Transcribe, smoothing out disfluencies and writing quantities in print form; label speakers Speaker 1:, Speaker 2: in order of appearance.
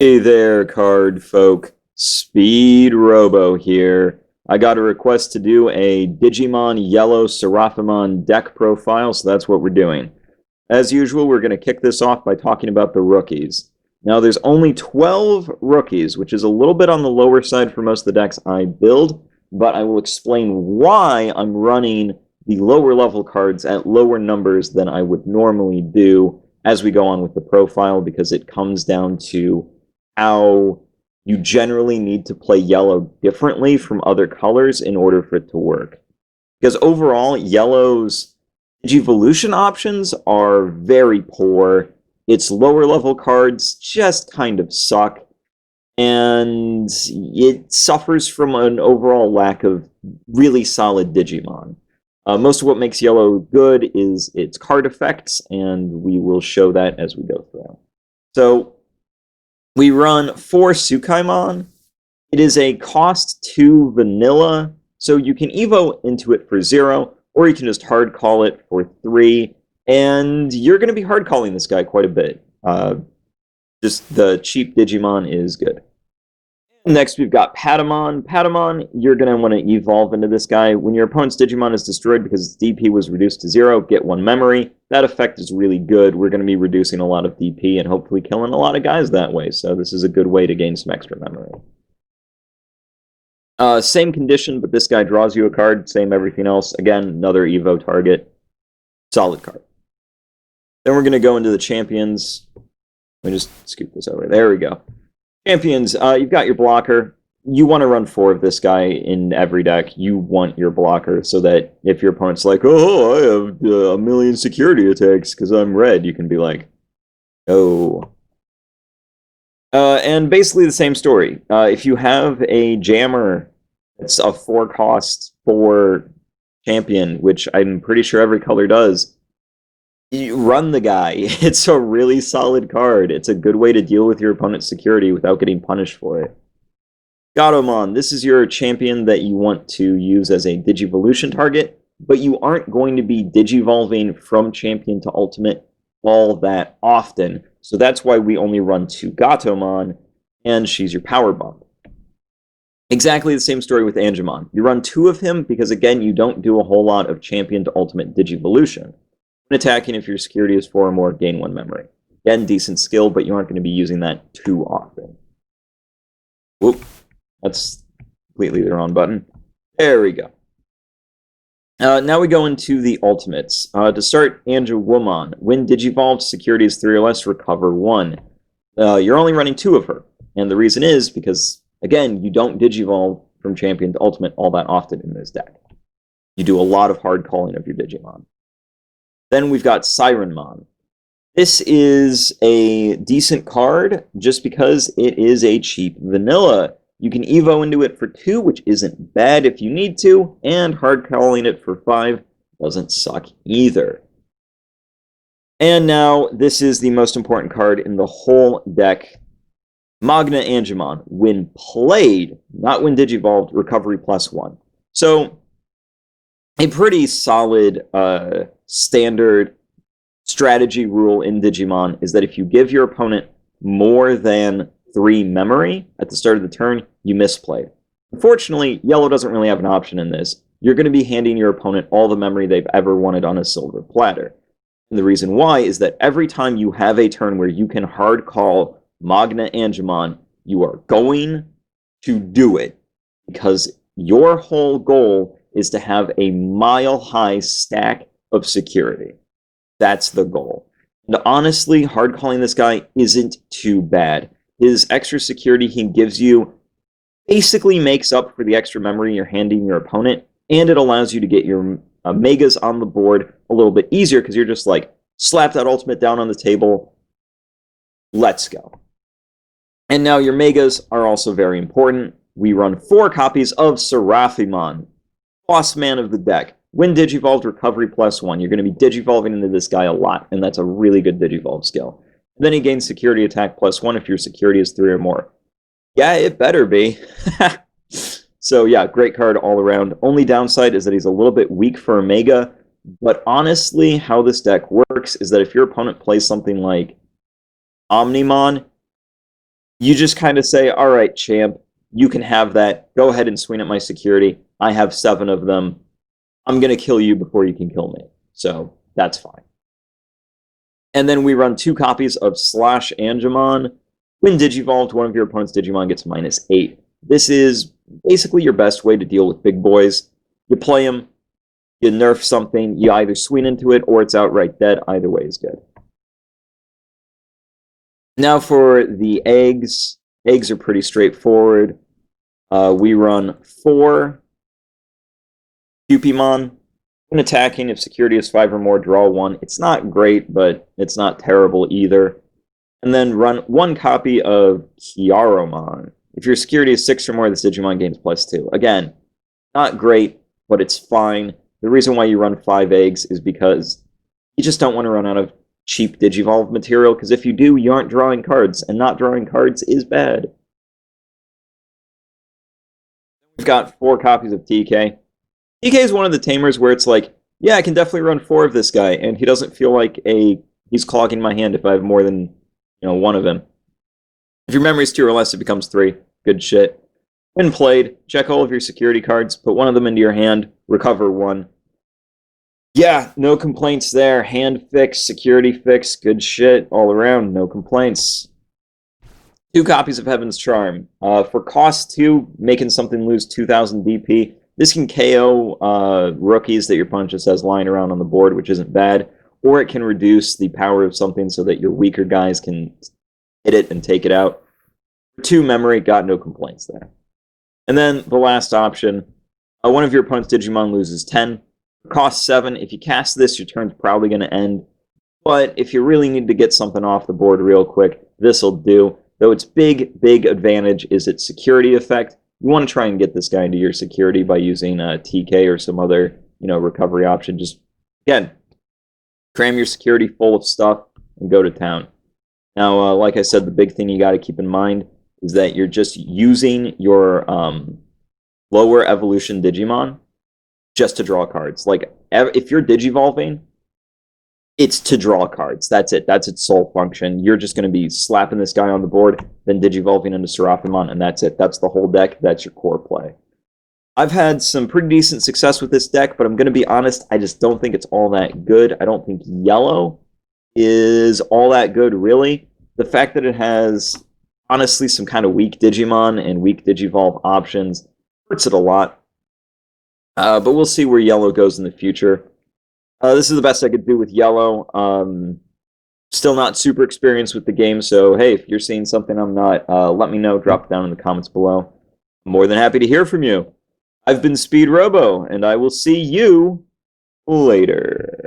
Speaker 1: Hey there, card folk. Speedrobo here. I got a request to do a Digimon Yellow Seraphimon deck profile, so that's what we're doing. As usual, we're going to kick this off by talking about the rookies. Now, there's only 12 rookies, which is a little bit on the lower side for most of the decks I build, but I will explain why I'm running the lower level cards at lower numbers than I would normally do as we go on with the profile, because it comes down to how you generally need to play yellow differently from other colors in order for it to work. Because overall, yellow's Digivolution options are very poor. Its lower level cards just kind of suck. And it suffers from an overall lack of really solid Digimon. Most of what makes yellow good is its card effects, and we will show that as we go through. So, we run 4 Tsukaimon. It is a cost 2 vanilla, so you can evo into it for 0, or you can just hard call it for 3, and you're going to be hard calling this guy quite a bit. Just the cheap Digimon is good. Next, we've got Patamon. Patamon, you're going to want to evolve into this guy. When your opponent's Digimon is destroyed because its DP was reduced to 0, get 1 memory. That effect is really good. We're going to be reducing a lot of DP and hopefully killing a lot of guys that way, so this is a good way to gain some extra memory. Same condition, but this guy draws you a card. Same everything else. Again, another Evo target. Solid card. Then we're going to go into the champions. Let me just scoop this over. There we go. Champions, you've got your blocker. You want to run 4 of this guy in every deck. You want your blocker so that if your opponent's like, oh, I have a million security attacks because I'm red, you can be like, oh. And basically the same story. If you have a jammer, it's a 4-cost 4 champion, which I'm pretty sure every color does. You run the guy. It's a really solid card. It's a good way to deal with your opponent's security without getting punished for it. Gatomon, this is your champion that you want to use as a Digivolution target, but you aren't going to be Digivolving from champion to ultimate all that often. So that's why we only run 2 Gatomon, and she's your power bump. Exactly the same story with Angemon. You run 2 of him because, again, you don't do a whole lot of champion to ultimate Digivolution. When attacking, if your security is 4 or more, gain 1 memory. Again, decent skill, but you aren't going to be using that too often. Whoop. That's completely the wrong button. There we go. Now we go into the ultimates. To start, Angemon. When Digivolved, security is 3 or less, recover 1. You're only running 2 of her. And the reason is because, again, you don't Digivolve from champion to ultimate all that often in this deck. You do a lot of hard calling of your Digimon. Then we've got Sirenmon. This is a decent card just because it is a cheap vanilla. You can evo into it for 2, which isn't bad if you need to, and hard calling it for 5 doesn't suck either. And now, this is the most important card in the whole deck. Magna Angemon. When played, not when Digivolved, recovery +1. So, a pretty solid standard strategy rule in Digimon is that if you give your opponent more than 3 memory at the start of the turn, you misplay. Unfortunately, yellow doesn't really have an option in this. You're going to be handing your opponent all the memory they've ever wanted on a silver platter. And the reason why is that every time you have a turn where you can hard call Magna Angemon, you are going to do it because your whole goal is to have a mile-high stack of security. That's the goal. And honestly, hard calling this guy isn't too bad. His extra security he gives you basically makes up for the extra memory you're handing your opponent, and it allows you to get your megas on the board a little bit easier because you're just like, slap that ultimate down on the table, let's go. And now your megas are also very important. We run 4 copies of Seraphimon, boss man of the deck. When Digivolved, recovery +1. You're going to be Digivolving into this guy a lot, and that's a really good Digivolve skill. Then he gains security attack +1 if your security is 3 or more. Yeah, it better be. So yeah, great card all around. Only downside is that he's a little bit weak for a Mega, but honestly, how this deck works is that if your opponent plays something like Omnimon, You just kind of say, all right, champ, you can have that. Go ahead and swing at my security. I have 7 of them. I'm going to kill you before you can kill me. So that's fine. And then we run 2 copies of Slash Angemon. When Digivolved, one of your opponent's Digimon gets -8. This is basically your best way to deal with big boys. You play them, you nerf something, you either swing into it or it's outright dead. Either way is good. Now for the eggs. Eggs are pretty straightforward. We run 4 Cupimon. When attacking, if security is 5 or more, draw 1. It's not great, but it's not terrible either. And then run 1 copy of Kyaromon. If your security is 6 or more, this Digimon gains +2. Again, not great, but it's fine. The reason why you run 5 eggs is because you just don't want to run out of cheap Digivolve material, because if you do, you aren't drawing cards, and not drawing cards is bad. We've got 4 copies of TK. TK is one of the tamers where it's like, yeah, I can definitely run 4 of this guy, and he doesn't feel like he's clogging my hand if I have more than 1 of him. If your memory is 2 or less, it becomes 3. Good shit. When played, check all of your security cards, put 1 of them into your hand, recover 1. Yeah, no complaints there. Hand fix, security fix, good shit all around, no complaints. 2 copies of Heaven's Charm. For cost 2, making something lose 2,000 DP. This can KO rookies that your opponent just has lying around on the board, which isn't bad. Or it can reduce the power of something so that your weaker guys can hit it and take it out. 2 memory, got no complaints there. And then the last option, one of your opponent's Digimon loses 10. Cost 7. If you cast this, your turn's probably going to end. But if you really need to get something off the board real quick, this'll do. Though its big advantage is its security effect. You want to try and get this guy into your security by using TK or some other, recovery option. Just, again, cram your security full of stuff and go to town. Now, like I said, the big thing you got to keep in mind is that you're just using your lower evolution Digimon just to draw cards. Like, if you're Digivolving, it's to draw cards. That's it. That's its sole function. You're just going to be slapping this guy on the board, then Digivolving into Seraphimon, and that's it. That's the whole deck. That's your core play. I've had some pretty decent success with this deck, but I'm going to be honest, I just don't think it's all that good. I don't think yellow is all that good, really. The fact that it has, honestly, some kind of weak Digimon and weak Digivolve options hurts it a lot. But we'll see where yellow goes in the future. This is the best I could do with yellow. Still not super experienced with the game, so hey, if you're seeing something I'm not, let me know. Drop it down in the comments below. I'm more than happy to hear from you. I've been Speedrobo, and I will see you later.